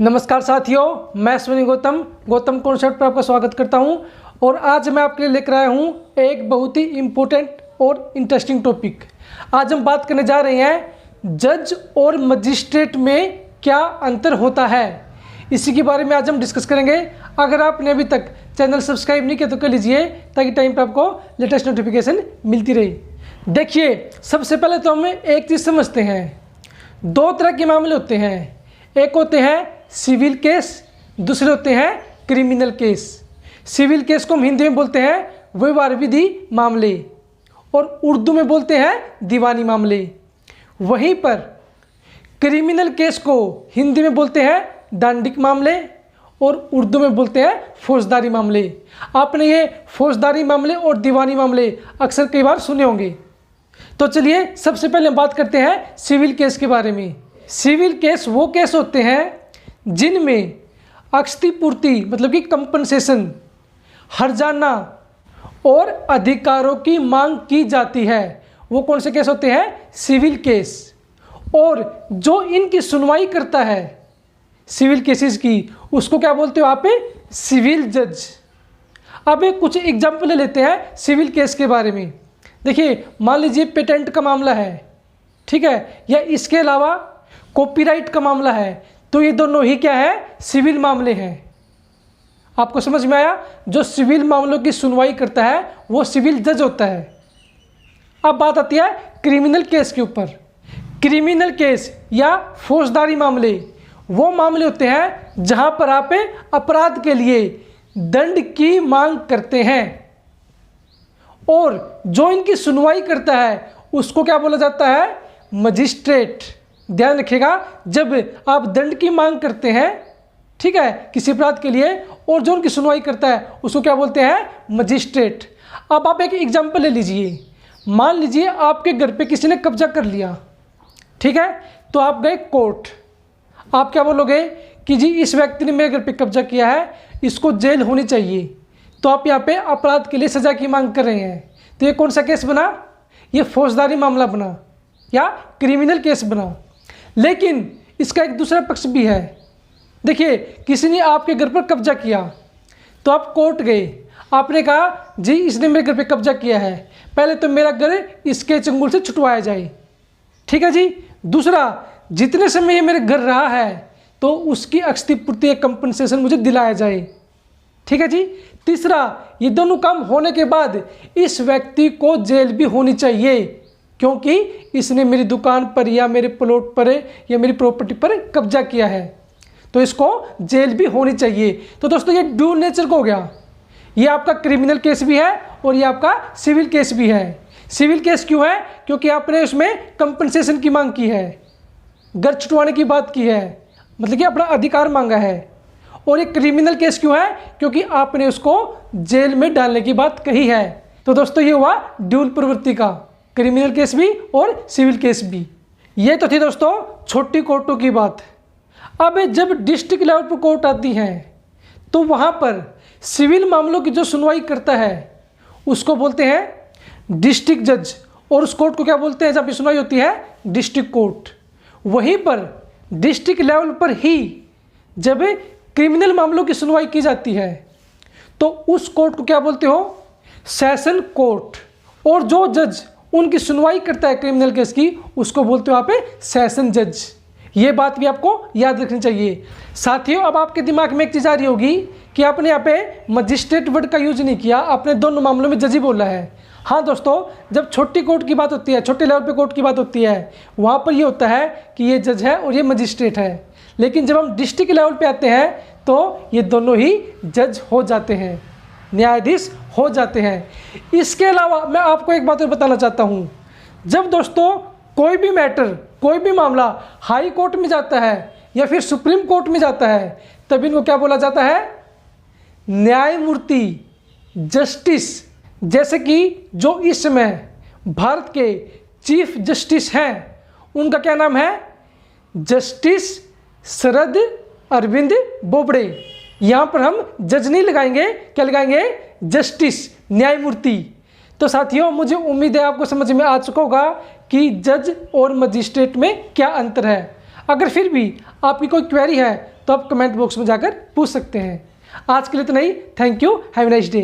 नमस्कार साथियों, मैं अश्विनी गौतम कॉन्सेप्ट पर आपका स्वागत करता हूं। और आज मैं आपके लिए लेकर आया हूं एक बहुत ही इम्पोर्टेंट और इंटरेस्टिंग टॉपिक। आज हम बात करने जा रहे हैं जज और मजिस्ट्रेट में क्या अंतर होता है, इसी के बारे में आज हम डिस्कस करेंगे। अगर आपने अभी तक चैनल सब्सक्राइब नहीं किया तो कर लीजिए, ताकि टाइम पर आपको लेटेस्ट नोटिफिकेशन मिलती रहे। देखिए, सबसे पहले तो हम एक चीज़ समझते हैं। दो तरह के मामले होते हैं, एक होते हैं सिविल केस, दूसरे होते हैं क्रिमिनल केस। सिविल केस को हम हिंदी में बोलते हैं व्यवहार विधि मामले और उर्दू में बोलते हैं दीवानी मामले। वहीं पर क्रिमिनल केस को हिंदी में बोलते हैं दंडिक मामले और उर्दू में बोलते हैं फौजदारी मामले। आपने ये फौजदारी मामले और दीवानी मामले अक्सर कई बार सुने होंगे। तो चलिए सबसे पहले हम बात करते हैं सिविल केस के बारे में। सिविल केस वो केस होते हैं जिनमें क्षतिपूर्ति मतलब कि कंपनसेशन, हर्जाना और अधिकारों की मांग की जाती है। वो कौन से केस होते हैं? Civil case. और जो इनकी सुनवाई करता है सिविल केसेस की, उसको क्या बोलते हो आप? सिविल जज। अब एक कुछ एग्जाम्पल ले लेते हैं सिविल केस के बारे में। देखिए, मान लीजिए पेटेंट का मामला है, ठीक है, या इसके अलावा कॉपीराइट का मामला है, तो ये दोनों ही क्या है? सिविल मामले हैं। आपको समझ में आया? जो सिविल मामलों की सुनवाई करता है वो सिविल जज होता है। अब बात आती है क्रिमिनल केस के ऊपर। क्रिमिनल केस या फौजदारी मामले वो मामले होते हैं जहां पर आप अपराध के लिए दंड की मांग करते हैं, और जो इनकी सुनवाई करता है उसको क्या बोला जाता है? मजिस्ट्रेट। ध्यान रखिएगा, जब आप दंड की मांग करते हैं, ठीक है, किसी अपराध के लिए, और जो उनकी सुनवाई करता है उसको क्या बोलते हैं? मजिस्ट्रेट। अब आप एक एग्जांपल ले लीजिए। मान लीजिए आपके घर पे किसी ने कब्जा कर लिया, ठीक है, तो आप गए कोर्ट। आप क्या बोलोगे कि जी इस व्यक्ति ने मेरे घर पे कब्जा किया है, इसको जेल होनी चाहिए। तो आप यहाँ पे अपराध के लिए सजा की मांग कर रहे हैं। तो ये कौन सा केस बना? ये फौजदारी मामला बना या क्रिमिनल केस बना। लेकिन इसका एक दूसरा पक्ष भी है। देखिए, किसी ने आपके घर पर कब्जा किया, तो आप कोर्ट गए, आपने कहा जी इसने मेरे घर पे कब्जा किया है, पहले तो मेरा घर इसके चंगुल से छुटवाया जाए, ठीक है जी। दूसरा, जितने समय ये मेरे घर रहा है तो उसकी क्षतिपूर्ति या कंपनसेशन मुझे दिलाया जाए, ठीक है जी। तीसरा, ये दोनों काम होने के बाद इस व्यक्ति को जेल भी होनी चाहिए, क्योंकि इसने मेरी दुकान पर या मेरे प्लॉट पर या मेरी प्रॉपर्टी पर कब्जा किया है, तो इसको जेल भी होनी चाहिए। तो दोस्तों, ये ड्यूल नेचर का हो गया। ये आपका क्रिमिनल केस भी है और ये आपका सिविल केस भी है। सिविल केस क्यों है? क्योंकि आपने उसमें कंपनसेशन की मांग की है, घर छुटवाने की बात की है, मतलब कि अपना अधिकार मांगा है। और ये क्रिमिनल केस क्यों है? क्योंकि आपने उसको जेल में डालने की बात कही है। तो दोस्तों, ये हुआ ड्यूल प्रवृत्ति का, क्रिमिनल केस भी और सिविल केस भी। ये तो थी दोस्तों छोटी कोर्टों की बात। अब जब डिस्ट्रिक्ट लेवल पर कोर्ट आती है तो वहाँ पर सिविल मामलों की जो सुनवाई करता है उसको बोलते हैं डिस्ट्रिक्ट जज, और उस कोर्ट को क्या बोलते हैं जब ये सुनवाई होती है? District court. वहीं पर डिस्ट्रिक्ट लेवल पर ही जब क्रिमिनल मामलों की सुनवाई की जाती है तो उस कोर्ट को क्या बोलते हो? Session court. और जो जज उनकी सुनवाई करता है क्रिमिनल केस की, उसको बोलते हो आप सेशन जज। ये बात भी आपको याद रखनी चाहिए। साथियों, अब आपके दिमाग में एक चीज़ आ रही होगी कि आपने यहाँ पे मजिस्ट्रेट वर्ड का यूज नहीं किया, आपने दोनों मामलों में जज ही बोला है। हाँ दोस्तों, जब छोटी कोर्ट की बात होती है, छोटे लेवल पे कोर्ट की बात होती है, वहाँ पर ये होता है कि ये जज है और ये मजिस्ट्रेट है। लेकिन जब हम डिस्ट्रिक्ट लेवल पे आते हैं तो ये दोनों ही जज हो जाते हैं, न्यायाधीश हो जाते हैं। इसके अलावा मैं आपको एक बात और बताना चाहता हूँ। जब दोस्तों कोई भी मैटर, कोई भी मामला हाई कोर्ट में जाता है या फिर सुप्रीम कोर्ट में जाता है, तब इनको क्या बोला जाता है? न्यायमूर्ति, जस्टिस। जैसे कि जो इस समय भारत के चीफ जस्टिस हैं, उनका क्या नाम है? जस्टिस शरद अरविंद बोबड़े। यहाँ पर हम जज नहीं लगाएंगे, क्या लगाएंगे? जस्टिस, न्यायमूर्ति। तो साथियों, मुझे उम्मीद है आपको समझ में आ चुका होगा कि जज और मजिस्ट्रेट में क्या अंतर है। अगर फिर भी आपकी कोई क्वेरी है तो आप कमेंट बॉक्स में जाकर पूछ सकते हैं। आज के लिए इतना ही। Thank you, have a nice day.